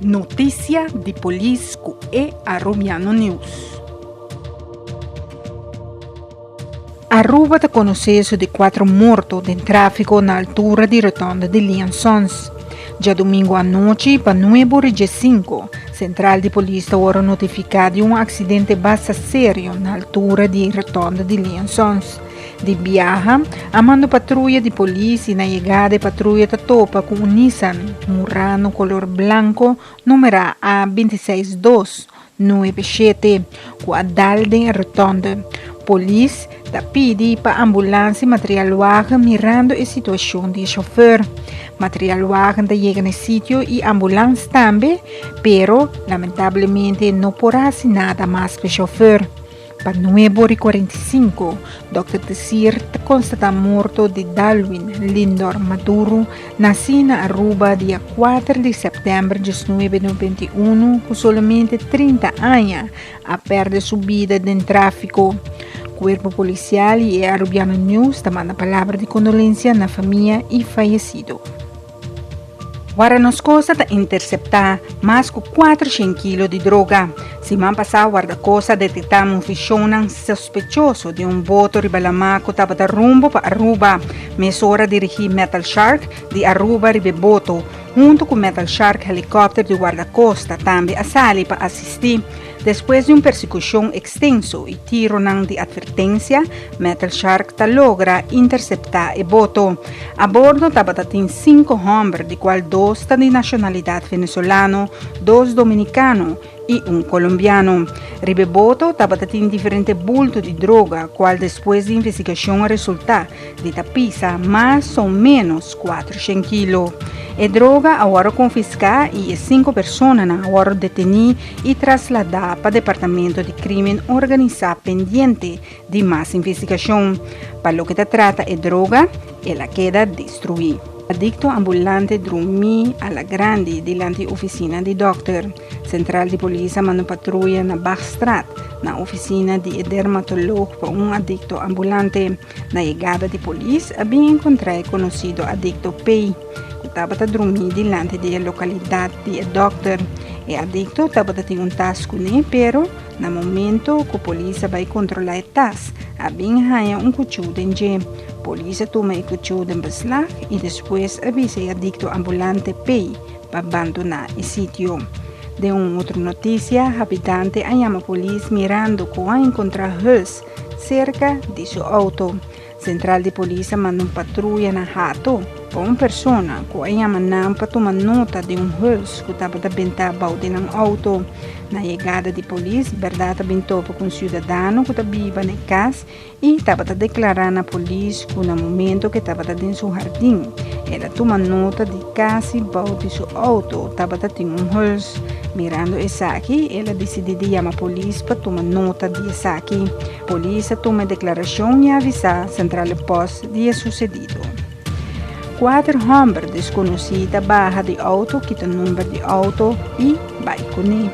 Notícia de polícia e Arubiano News. Aruba está conhecido de 4 mortos em tráfico na altura de rotonda de Liansons. Já domingo à noite, para 9h05, Central de Polícia ora notificado de acidente bastante sério na altura de rotonda de Liansons. De Biaha, amando patrulha de polícia na chegada de patrulha da topa com um Nissan Murano color branco, número A26297, com a dalde rotonda. Polícia da pede para a ambulância e material wagen mirando a situação do chofer. Material wagen da chega no sítio e ambulância também, pero lamentavelmente não porá nada mais para o chofer. Para 9h45, Dr. Tessir constata morto de Darwin Lindor Maduro, nascido na Aruba dia 4 de setembro de 1991, com somente 30 anos, a perder sua vida em tráfico. Corpo policial e Arubiano News manda palavra de condolência na família e falecido. Agora nos costa de interceptar mais de 400 kg de droga. Semana passada, guarda-costa detectamos um fichão suspeitoso de boto ribalamaco que estava de rumbo para Aruba. Mesora dirigir Metal Shark de Aruba Ribeboto, junto com Metal Shark helicóptero de guarda-costa, também a sali para assistir. Depois de persecução extenso e tiro de advertência, Metal Shark logra interceptar o boto. A bordo estava 5 homens, de qual 2 de nacionalidade venezuelana, 2 dominicanos e um colombiano. Ribeboto estava diferente bulto de droga, qual depois de investigação resulta de tapisa mais ou menos 400 kg. A droga agora confiscada e 5 pessoas agora detenidas e trasladadas para o Departamento de Crime Organizado pendiente de mais investigação. Para o que se trata de droga, ela queda destruída. Adicto ambulante dormì alla grande diante oficina di doctor. Central di polizia manda patrulha na Bachstraat, na oficina di dermatologo para adicto ambulante. Na chegada di polizia, abbiamo incontrato conhecido adicto P, que estava a dormir diante da localidade di doctor. E adicto estava a ter task com pero no momento que a polícia vai controlar o task, abbiamo cuchillo dentro. Polícia toma o cuchillo de beslag e depois avisa o adicto ambulante P para abandonar o sítio. De outra notícia, habitante chama a polícia mirando que vai encontrar Hus cerca de seu auto. Central de polícia manda patrulha na rato para uma pessoa que chama não para tomar nota de Hus que estava a bentar balde no auto. Na chegada de polícia, verdade bem topa com um cidadão que estava na casa e estava a declarar na polícia que no momento que estava dentro do seu jardim, ela toma nota de casi balde de seu auto, estava a ter Hus. Mirando isso aqui, ela decidiu chamar a polícia para tomar nota disso aqui. A polícia toma a declaração e avisa a central de posto de sucedido. 4 homens desconhecidos barra de auto, quita o número de auto e vai com ele.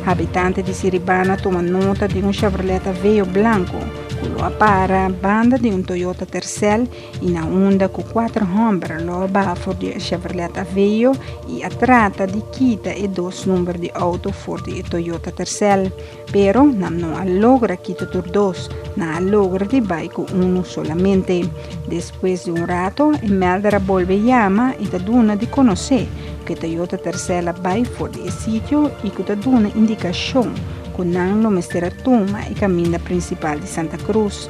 Habitante de Siribana toma nota de Chevrolet Aveo branco, que para banda de Toyota Tercel e na onda com 4 homens loba for de Chevrolet Aveo e a trata de quita e 2 números de auto for de Toyota Tercel, pero não logra quita por 2, não logra de vai com 1 solamente. Depois de rato, a Meldra volve chama e da duna de conhecer que Toyota Tercel vai for de sítio e que da duna indicação que não lo mestera tuma e caminho principal de Santa Cruz.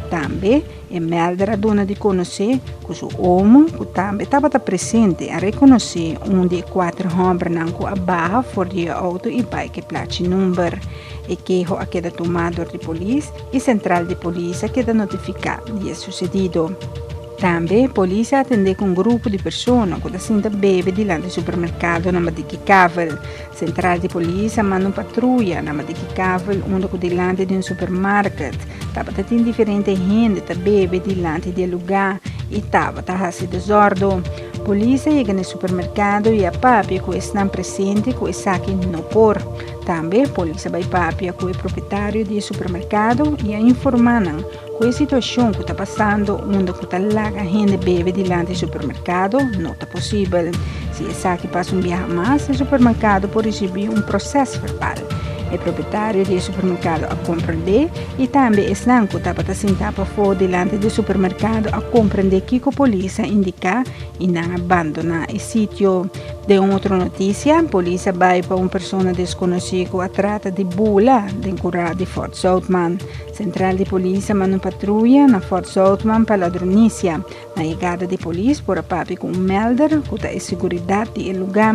Também, a Meldra dona de conhecer que o homem que também estava presente a reconhecer de 4 homens que abaixo for de auto e bike placa número. E que a queda tomador de polícia e central de polícia queda notificado de sucedido. Também a polícia atende com grupo de pessoas que se bebe diante do supermercado na Madiquicavel. Central de polícia manda patrulha na Madiquicavel, onde diante de supermercado. Estava tendo diferente gente que bebe diante do lugar e estava a se desordem. Polícia chega no supermercado e a papia que estão presentes que saque não por. Também a polícia vai papia com o proprietário do supermercado e a informar Com a situação que está passando, onde está larga gente bebe diante do supermercado, não está possível. Se essa que passa viaje mais, o supermercado pode receber processo verbal. O proprietário do supermercado a compreender e também estão que está para sentar para fora diante do supermercado a compreender que a polícia indica e não abandonar o sítio. De outra notícia, a polícia vai para uma pessoa desconhecida que trata de bula de curar de Fort Southman. Central de polícia manda patrulha na Fort Southman para ladronícia. Na chegada de polícia, por a papi com melder que está a segurança do lugar.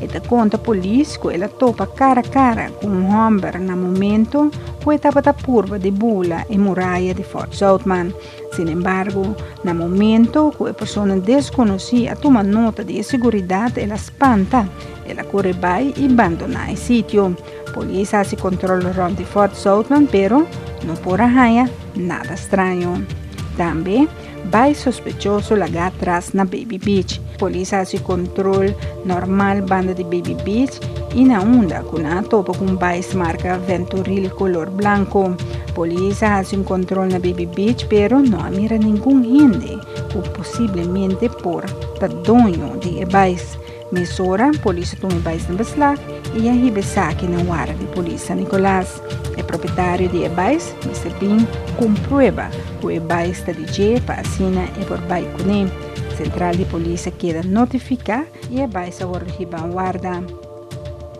E da conta a polícia que ela topa cara a cara com homem no momento que estava a curva de bula e muralha de Fort Southman. Sin embargo, no momento que a pessoa desconhecida toma nota de segurança, ela espanta, ela corre vai e abandona o sítio. A polícia se controla de Fort Southman, pero não por arranha nada estranho. Também, vai sospechoso lagar atrás na Baby Beach. A polícia se controla normal banda de Baby Beach e na onda com a topa com bais marca Venturil color branco. A polícia se controla na Baby Beach, pero não mira nenhum gente ou possivelmente por tadonho de bais. Mesora, a polícia toma bais na beslag e a ribesaque na hora de polícia Nicolás. O proprietário de bais, Mr. Bean, comprueba que o bais está de G para assinar e por bai com ele. Central de polícia queda notificar e a bais agora riba guarda.